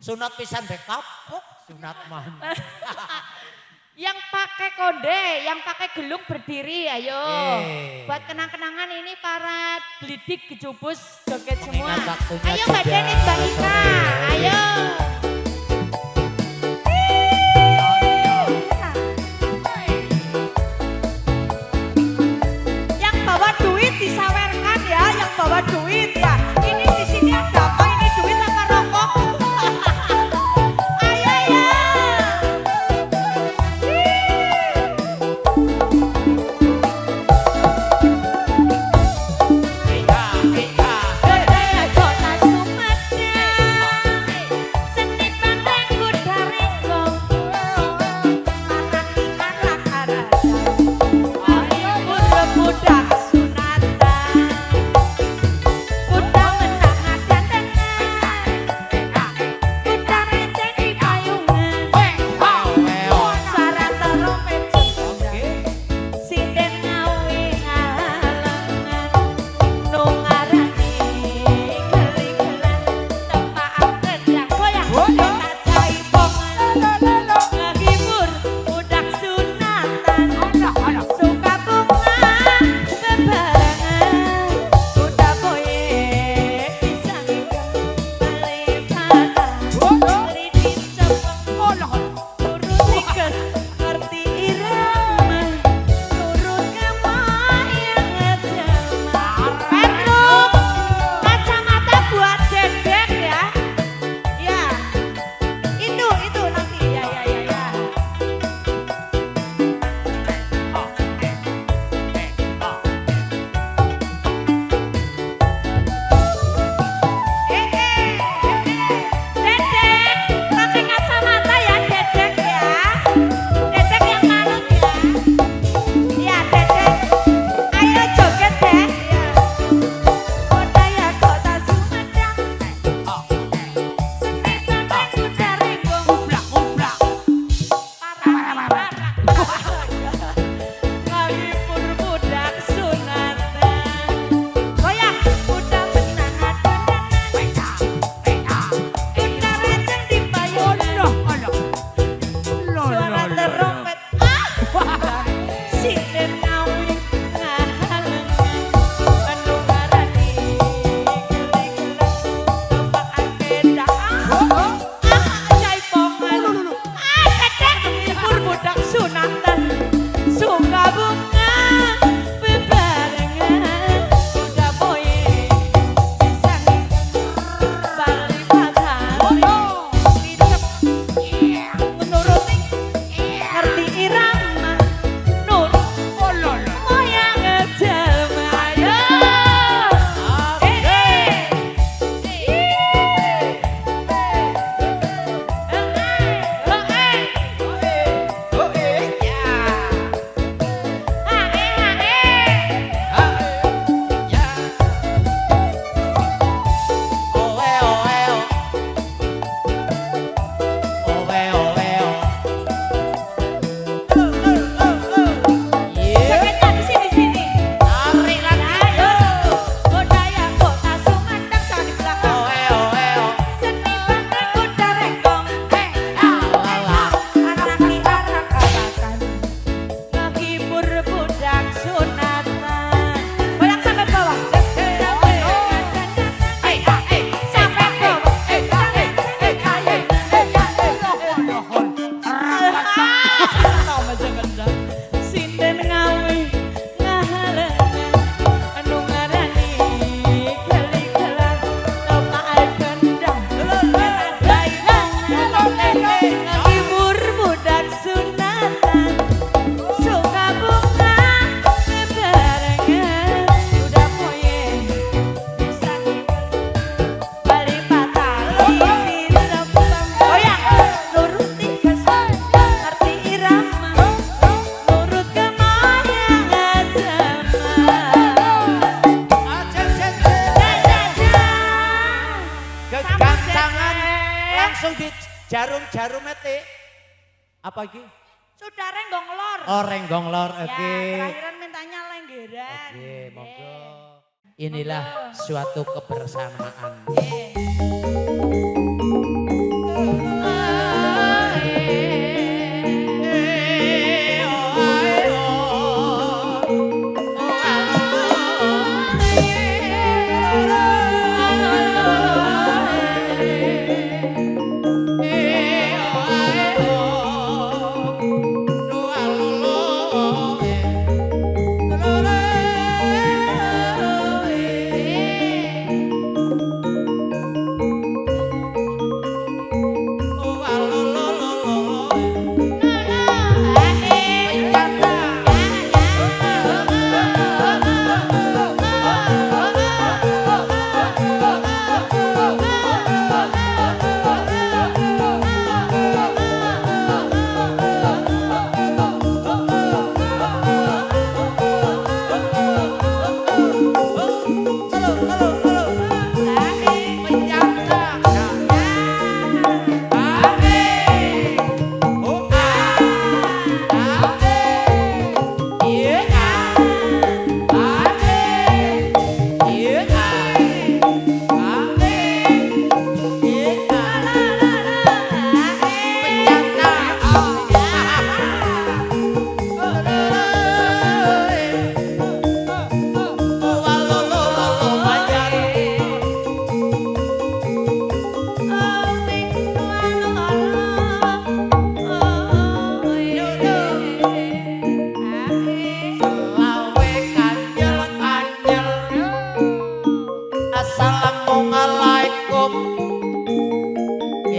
Sunat pisan dek kapok, sunat man. Yang pakai konde, yang pakai gelung berdiri, ayo. Buat kenang-kenangan ini para gelidik, gejubus, joget semua. Ayo Mbak Denit, Mbak Ika, ayo. Yang bawa duit disawerkan ya, yang bawa duit ya. Ini di sini ada apa? Ini duit apa rokok? Ayo ya. Jarum mete. Apa iki? Sudah renggong lor. Oh, renggong lor. Oke. Ya, terakhiran mintanya lenggeran. Oke, monggo. Inilah suatu kebersamaan.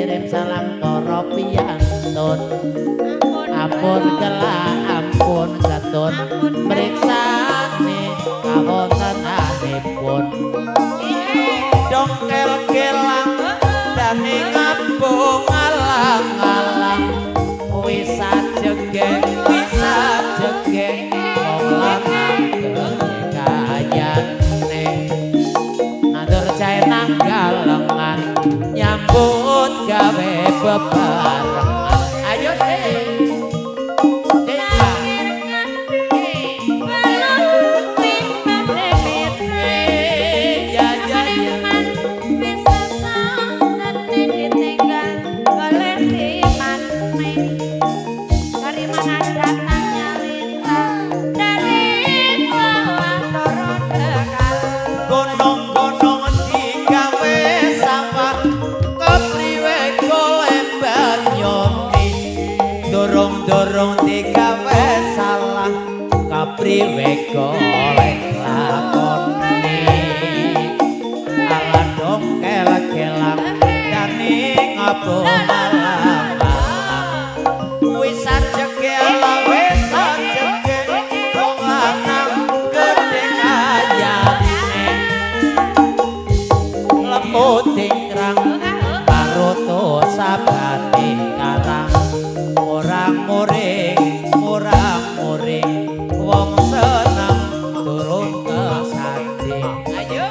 ngirim salam para piyantun. Ampun kelak ampun ketun mriksani kawontenanipun. Dongkel kelang dane ngabung alang-alang wis ajegeng wong lanang kayane nandur cae nang galengan nyambut gawe bebarengan ayo dorong digawe salah kapriwe golek lakoni ala dongkel kelang dani ngabung alang-alang wis ajegel wis ajegel wong lanang gedhe kayane leput tingkrang maroto sabane karang murang-muring wong seneng turun ke sandi ayo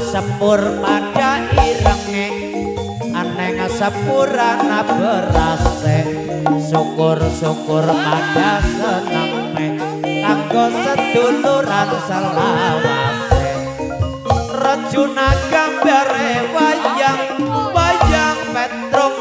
sepur pada irenge aneng sepurana berase syukur pada senenge kanggo seduluran selawase rejuna gambare wayang petruk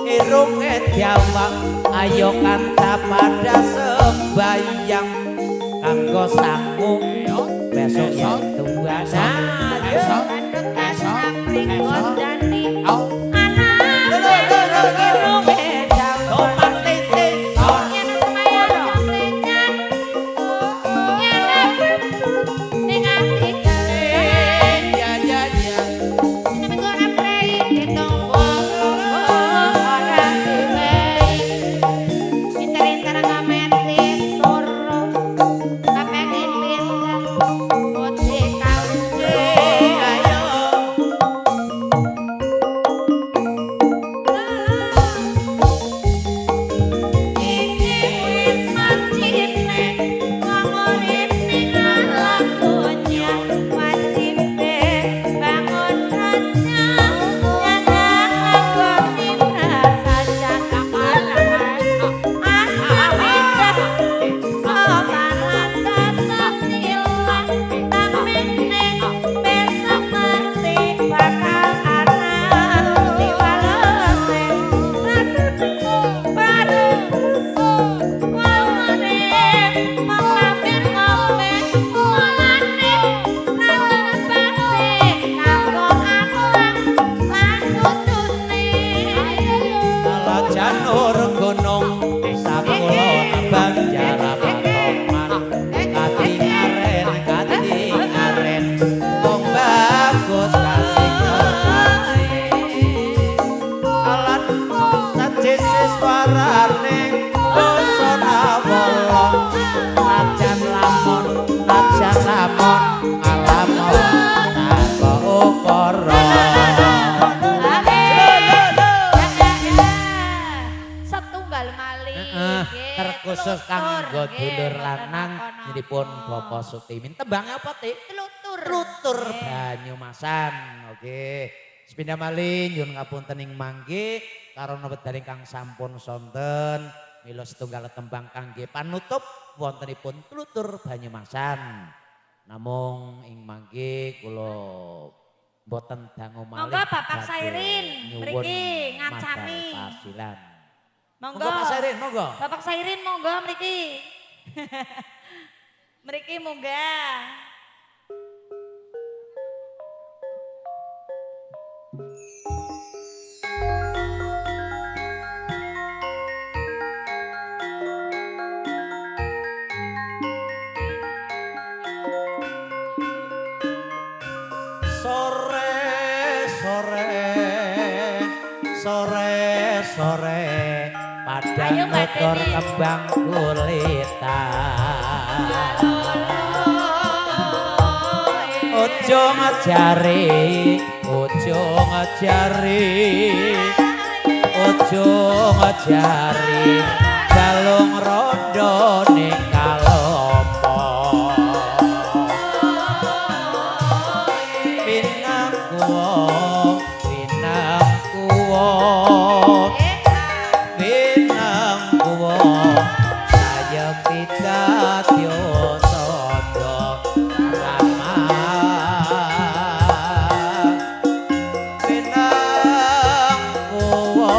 irunge diawang ayo kanca pada sembayang kanggo sangu besok ya tuasa khusus kanggo dulur lanang nyiripun Bapak Sutimin. Tembangnya apa, Tik? Lutur Banyumasan. Oke. Sepindah malih nyuwun ngapunten ing mangke karana wedharing kang sampun sonten mila setunggal tembang kangge panutup wontenipun Lutur Banyumasan. Namung ing mangke kula boten dangu malih. Monggo Bapak Sairin mriki ngancani. Pasilan. Monggo Pak Sairin, monggo. Bapak Sairin monggo mriki. Mriki munggah. Sore padang motor kembang kulitan ojo ngejari balung rondo ning kalopo pinang kuwo saya tidak yotodo rama pinang kuwo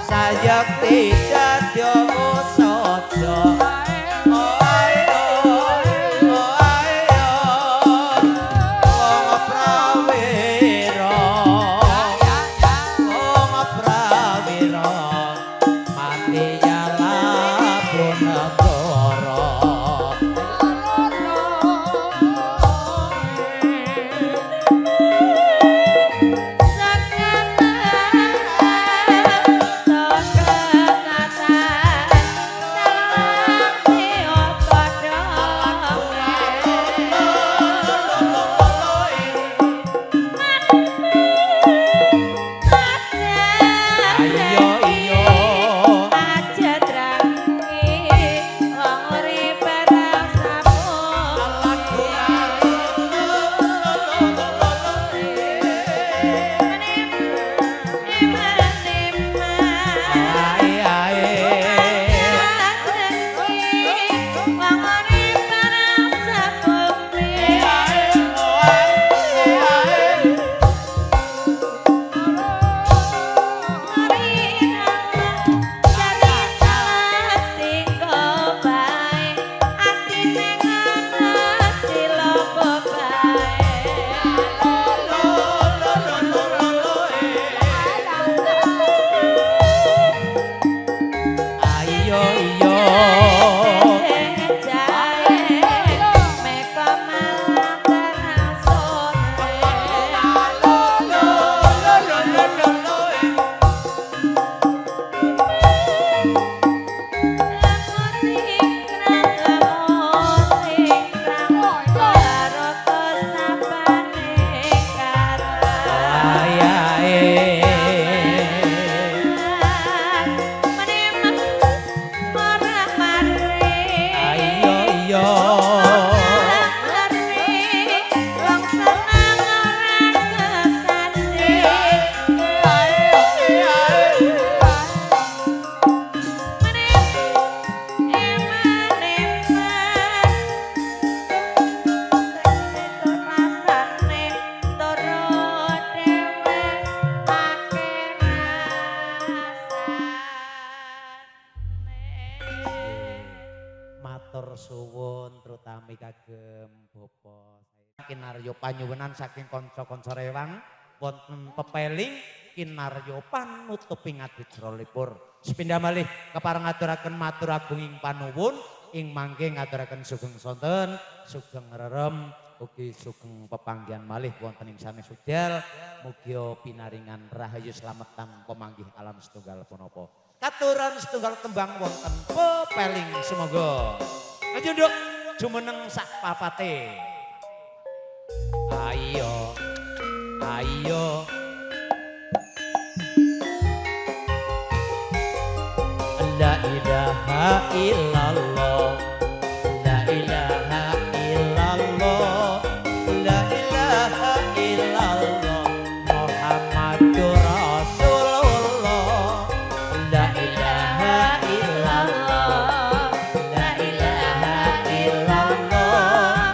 saya tidak yotodo matur suwun terutami kagem Bapak kinarya panyuwunan saking kanca-kanca rewang wonten pepeling kinarya panutupi ngaditra lipur. Sepindhah malih kepareng ngaturaken matur agung ing panuwun ing mangke ngaturaken sugeng sonten, sugeng rerem ugi sugeng pepanggihan malih wonten ing sanes wekdal mugi pinaringan rahayu slametan pamanggih alam setunggal punapa. Katuran setunggal tembang wonten pepeling semoga. Ayo nduk jumeneng sak papate. Ayo. Ayo. La ilaha illallah. La ilaha illallah. La ilaha illallah. Muhammadur Rasulullah. La ilaha illallah. La ilaha illallah.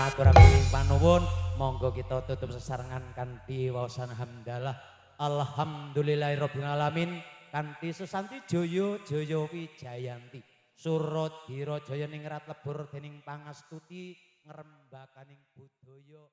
maturaken panuwun, monggo kita tutup sesarengan kanthi waosan hamdalah. Alhamdulillahirabbil alamin kanthi sesanti jaya jaya wijayanti. Suradira jaya ningrat lebur dening pangastuti ngrembakaning budaya.